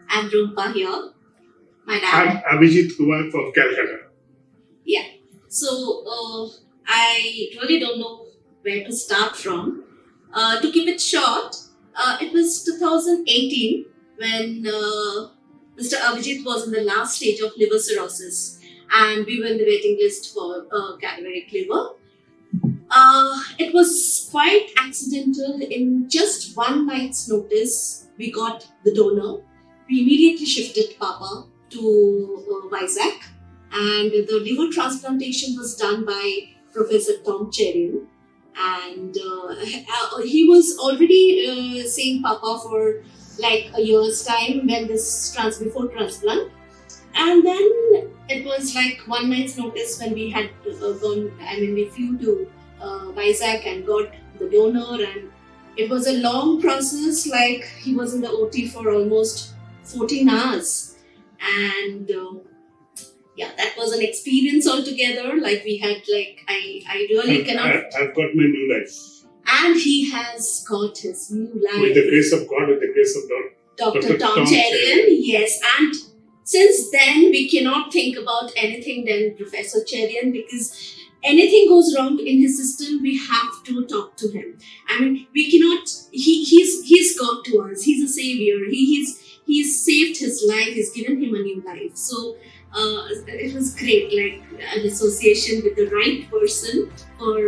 I'm Rumpa here. My dad. I'm Abhijit Kumar from Calcutta. Yeah. So I really don't know where to start from. To keep it short, it was 2018 when Mr. Abhijit was in the last stage of liver cirrhosis, and we were in the waiting list for cadaveric liver. It was quite accidental. In just one night's notice, we got the donor. We immediately shifted Papa to Vizag, and the liver transplantation was done by Professor Cherian. And he was already seeing Papa for like a year's time when before transplant. And then it was like one night's notice when we had we flew to Vizag and got the donor, and it was a long process. Like he was in the OT for almost 14 hours, and that was an experience altogether. Like we had, I really cannot. I've got my new life, and he has got his new life with the grace of God, with the grace of Dr. Cherian. Yes, and since then we cannot think about anything than Professor Cherian, because anything goes wrong in his system, we have to talk to him. I mean, we cannot. He's God to us. He's a savior. He's saved his life. He's given him a new life. So it was great, like an association with the right person for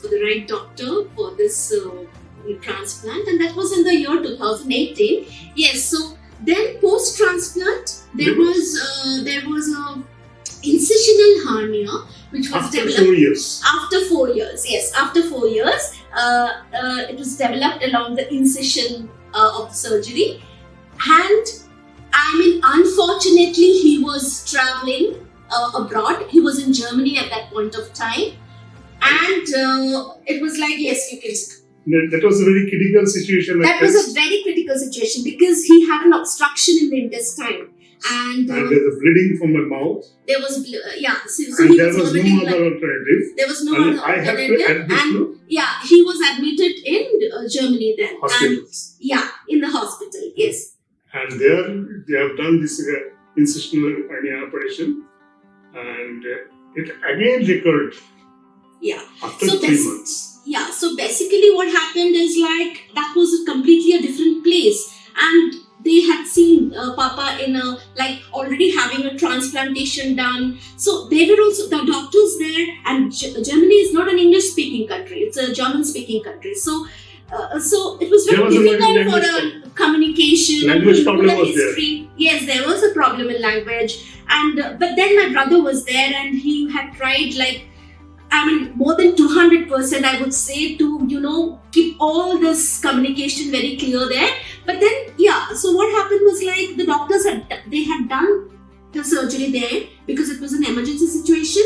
the right doctor for this transplant, and that was in the year 2018. Yes. So then post transplant, there was a incisional hernia which was developed after 4 years. Yes, after 4 years, it was developed along the incision of the surgery. And I mean, unfortunately, he was traveling abroad. He was in Germany at that point of time. And it was like, yes, you can. That was a very critical situation. That was a very critical situation because he had an obstruction in the intestine. And there's a bleeding from the mouth. There was, So and there was no other alternative. There was no other alternative. And he was admitted in Germany then. Hospitals. In the hospital, yes. And there they have done this incisional hernia operation, and it again recurred. Yeah. After 3 months. Yeah. So basically, what happened is like that was completely a different place, and they had seen Papa in already having a transplantation done. So they were also the doctors there, and Germany is not an English-speaking country; it's a German-speaking country. So it was very difficult for a communication. Language problem was history. There. Yes, there was a problem in language, and but then my brother was there, and he had tried more than 200%, I would say, to keep all this communication very clear there. But then, so what happened was like the doctors had done the surgery there because it was an emergency situation.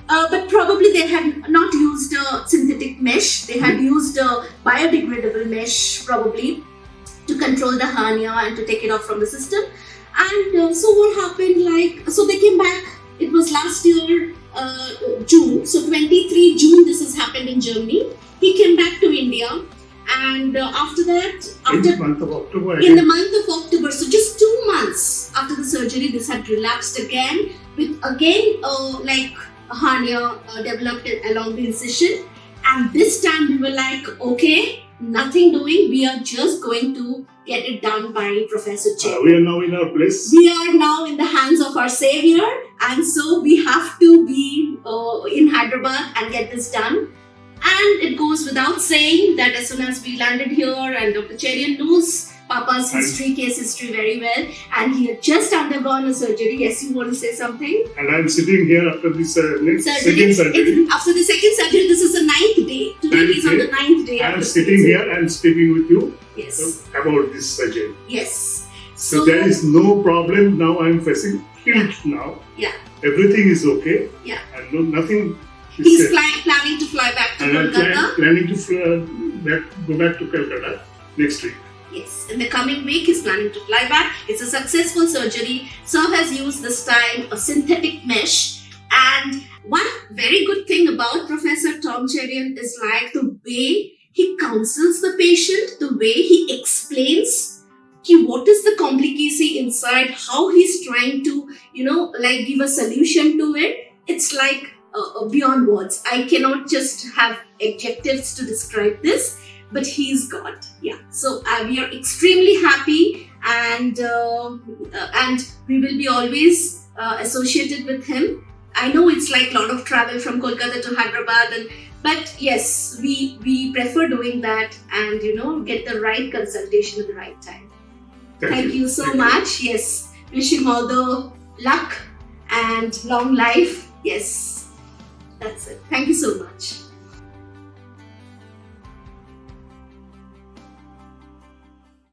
But probably they had not used a synthetic mesh. They had used a biodegradable mesh probably to control the hernia and to take it off from the system. And so what happened, so they came back. It was last year, June. So 23 June, this has happened in Germany. He came back to India. And after that, in the month of October, so just 2 months after the surgery, this had relapsed again with a hernia developed along the incision. And this time we were like, okay, nothing doing. We are just going to get it done by Professor Cherian. We are now in our place. We are now in the hands of our savior, and so we have to be in Hyderabad and get this done. And it goes without saying that as soon as we landed here, and Dr. Cherian knows Papa's case history very well, and he had just undergone a surgery. Yes, you want to say something? And I'm sitting here after this second surgery. After the second surgery, this is the 9th day. Today is on the 9th day. I'm sitting here and speaking with you about this surgery. Yes. So there is no problem now. I'm facing guilt now. Yeah. Everything is okay. Yeah. And nothing. He's planning to fly back to Kolkata. I'm planning to go back to Calcutta next week. Yes, in the coming week he's planning to fly back. It's a successful surgery. Sir has used this time a synthetic mesh. And one very good thing about Professor Cherian is like the way he counsels the patient, the way he explains what is the complicacy inside, how he's trying to, like give a solution to it. It's like beyond words. I cannot just have adjectives to describe this, but he's God. Yeah. So we are extremely happy, and we will be always associated with him. I know it's like a lot of travel from Kolkata to Hyderabad, but yes, we prefer doing that, and get the right consultation at the right time. Thank you so much. Yes, wish him all the luck and long life. Yes, that's it. Thank you so much.